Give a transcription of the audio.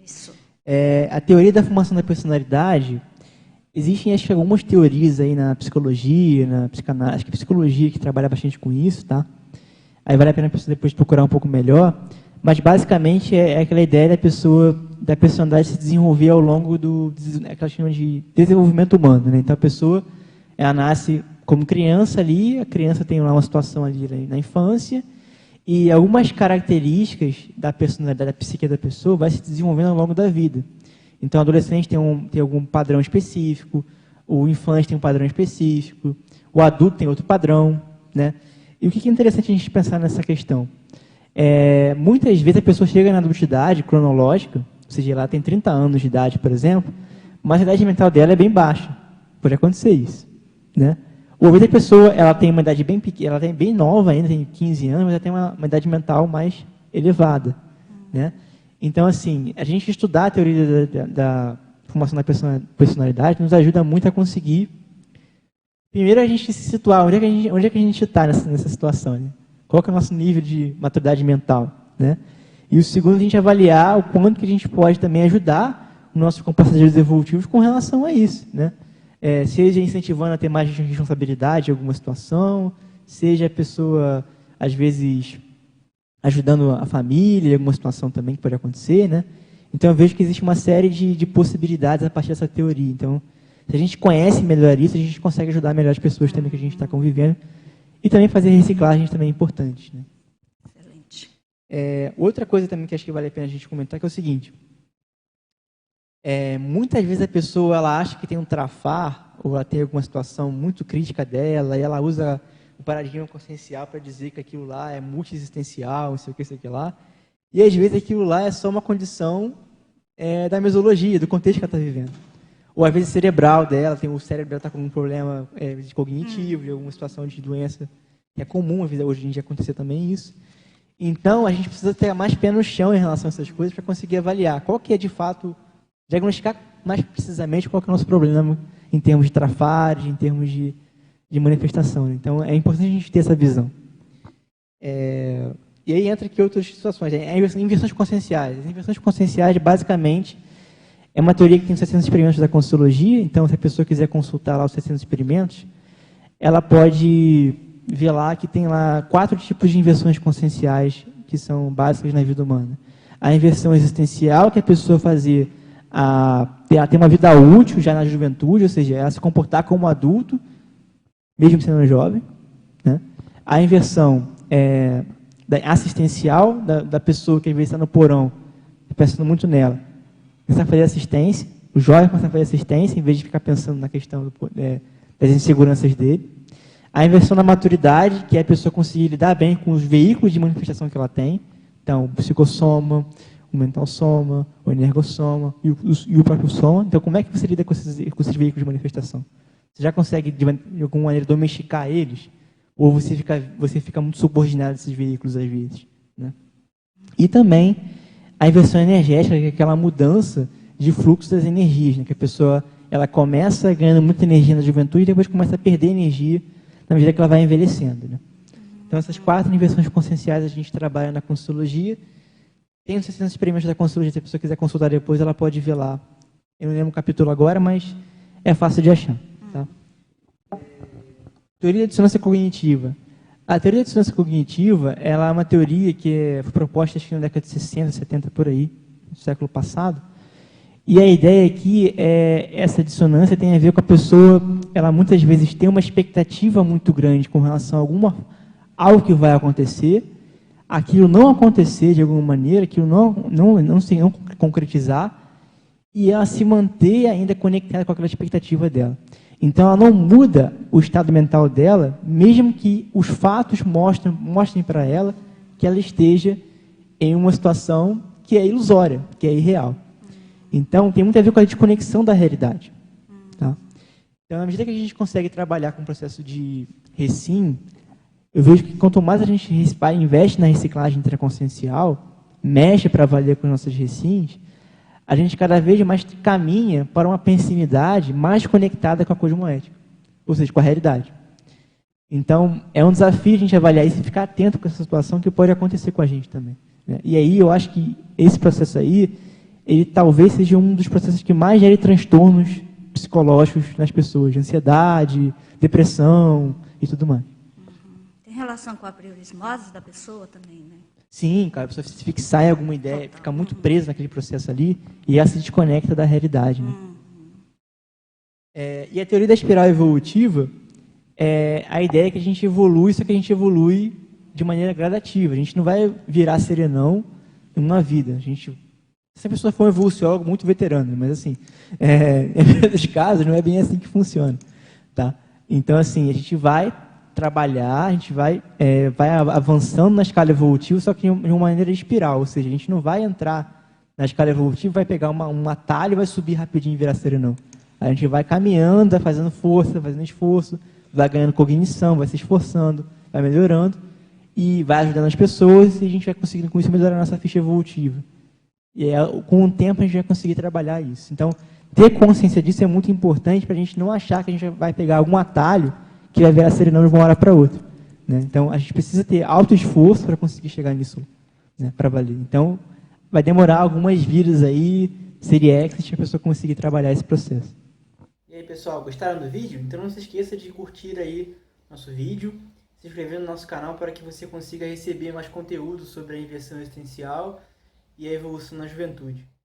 Isso. A teoria da formação da personalidade, existem acho que algumas teorias aí na psicologia, na psicanálise, acho que a psicologia que trabalha bastante com isso, tá? Aí vale a pena a pessoa depois procurar um pouco melhor, mas basicamente é aquela ideia da personalidade se desenvolver ao longo do que ela chama de desenvolvimento humano, né? Então a pessoa, ela nasce como criança ali, a criança tem lá uma situação ali na infância, e algumas características da personalidade, da psique da pessoa, vai se desenvolvendo ao longo da vida. Então, o adolescente tem algum padrão específico, o infante tem um padrão específico, o adulto tem outro padrão, né? E o que é interessante a gente pensar nessa questão? Muitas vezes a pessoa chega na adultidade cronológica, ou seja, ela tem 30 anos de idade, por exemplo, mas a idade mental dela é bem baixa. Pode acontecer isso, né? Ou às vezes a pessoa ela tem uma idade bem pequena, ela tem bem nova ainda, tem 15 anos, mas ela tem uma idade mental mais elevada, né? Então, assim, a gente estudar a teoria da formação da personalidade nos ajuda muito a conseguir, primeiro, a gente se situar, onde é que a gente está nessa situação, né? Qual que é o nosso nível de maturidade mental, né? E o segundo, a gente avaliar o quanto que a gente pode também ajudar os nossos compartilhadores evolutivos com relação a isso, né? Seja incentivando a ter mais responsabilidade em alguma situação, seja a pessoa, às vezes, ajudando a família em alguma situação também que pode acontecer, né? Então, eu vejo que existe uma série de possibilidades a partir dessa teoria. Então, se a gente conhece melhor isso, a gente consegue ajudar melhor as pessoas também que a gente está convivendo. E também fazer reciclagem também é importante, né? Excelente. Outra coisa também que acho que vale a pena a gente comentar que é o seguinte. Muitas vezes a pessoa ela acha que tem um trafar, ou ela tem alguma situação muito crítica dela, e ela usa o paradigma consciencial para dizer que aquilo lá é multi-existencial, não sei o que lá. E às vezes aquilo lá é só uma condição da mesologia, do contexto que ela está vivendo. Ou às vezes cerebral dela, o cérebro dela está com um problema cognitivo, de alguma situação de doença, que é comum hoje em dia acontecer também isso. Então, a gente precisa ter mais pé no chão em relação a essas coisas para conseguir avaliar qual que é, de fato, diagnosticar mais precisamente qual que é o nosso problema em termos de trafalhos, em termos de manifestação. Né? Então, é importante a gente ter essa visão. E aí entra aqui outras situações. Inversões conscienciais. As inversões conscienciais, basicamente, é uma teoria que tem 700 experimentos da Consciologia. Então, se a pessoa quiser consultar lá os 700 experimentos, ela pode ver lá que tem lá 4 tipos de inversões conscienciais que são básicas na vida humana. A inversão existencial, que a pessoa fazer ela ter uma vida útil já na juventude, ou seja, ela se comportar como adulto, mesmo sendo jovem. Né? A inversão assistencial, da pessoa que às vezes está no porão, pensando muito nela, começar a fazer assistência, o jovem começa a fazer assistência, em vez de ficar pensando na questão das inseguranças dele. A inversão da maturidade, que é a pessoa conseguir lidar bem com os veículos de manifestação que ela tem. Então, o psicossoma, o mental soma, o energossoma e o próprio soma. Então, como é que você lida com esses veículos de manifestação? Você já consegue, de alguma maneira, domesticar eles? Ou você fica muito subordinado a esses veículos, às vezes? Né? E também a inversão energética, que é aquela mudança de fluxo das energias, né? Que a pessoa ela começa ganhando muita energia na juventude e depois começa a perder energia na medida que ela vai envelhecendo. Né? Então, essas 4 inversões conscienciais a gente trabalha na Consciologia. Tem os 600 experimentos da Consciologia, se a pessoa quiser consultar depois, ela pode ver lá. Eu não lembro o capítulo agora, mas é fácil de achar. Tá? Teoria da dissonância cognitiva. A teoria da dissonância cognitiva ela é uma teoria que foi proposta acho que na década de 60, 70, por aí, no século passado. E a ideia aqui essa dissonância tem a ver com a pessoa, ela muitas vezes tem uma expectativa muito grande com relação a algo que vai acontecer, aquilo não acontecer de alguma maneira, aquilo não se concretizar, e ela se manter ainda conectada com aquela expectativa dela. Então, ela não muda o estado mental dela, mesmo que os fatos mostrem para ela que ela esteja em uma situação que é ilusória, que é irreal. Então, tem muito a ver com a desconexão da realidade. Tá? Então, na medida que a gente consegue trabalhar com o processo de recim, eu vejo que quanto mais a gente investe na reciclagem intraconsciencial, mexe para valer com os nossos recins, a gente cada vez mais caminha para uma pensinidade mais conectada com a cosmoética, ou seja, com a realidade. Então, é um desafio a gente avaliar isso e ficar atento com essa situação que pode acontecer com a gente também. Né? E aí, eu acho que esse processo aí ele talvez seja um dos processos que mais gere transtornos psicológicos nas pessoas, de ansiedade, depressão e tudo mais. Tem relação com a priorismose da pessoa também, né? Sim, cara, a pessoa se fixar em alguma ideia, fica muito presa naquele processo ali e ela se desconecta da realidade, né? E a teoria da espiral evolutiva, a ideia é que a gente evolui, só que a gente evolui de maneira gradativa. A gente não vai virar serenão em uma vida. Se a pessoa for um evoluciólogo muito veterano, mas assim, em muitos casos não é bem assim que funciona, tá? Então, assim, a gente vai trabalhar, a gente vai avançando na escala evolutiva, só que de uma maneira de espiral, ou seja, a gente não vai entrar na escala evolutiva, vai pegar um atalho e vai subir rapidinho e virar serenão. A gente vai caminhando, vai fazendo força, fazendo esforço, vai ganhando cognição, vai se esforçando, vai melhorando e vai ajudando as pessoas e a gente vai conseguindo com isso melhorar a nossa ficha evolutiva. E com o tempo a gente vai conseguir trabalhar isso. Então, ter consciência disso é muito importante para a gente não achar que a gente vai pegar algum atalho que vai virar serenão de uma hora para outra, né? Então, a gente precisa ter alto esforço para conseguir chegar nisso, né, para valer. Então, vai demorar algumas vidas aí, seria exit, a pessoa conseguir trabalhar esse processo. E aí, pessoal, gostaram do vídeo? Então não se esqueça de curtir aí nosso vídeo, se inscrever no nosso canal para que você consiga receber mais conteúdo sobre a inversão existencial e a evolução na juventude.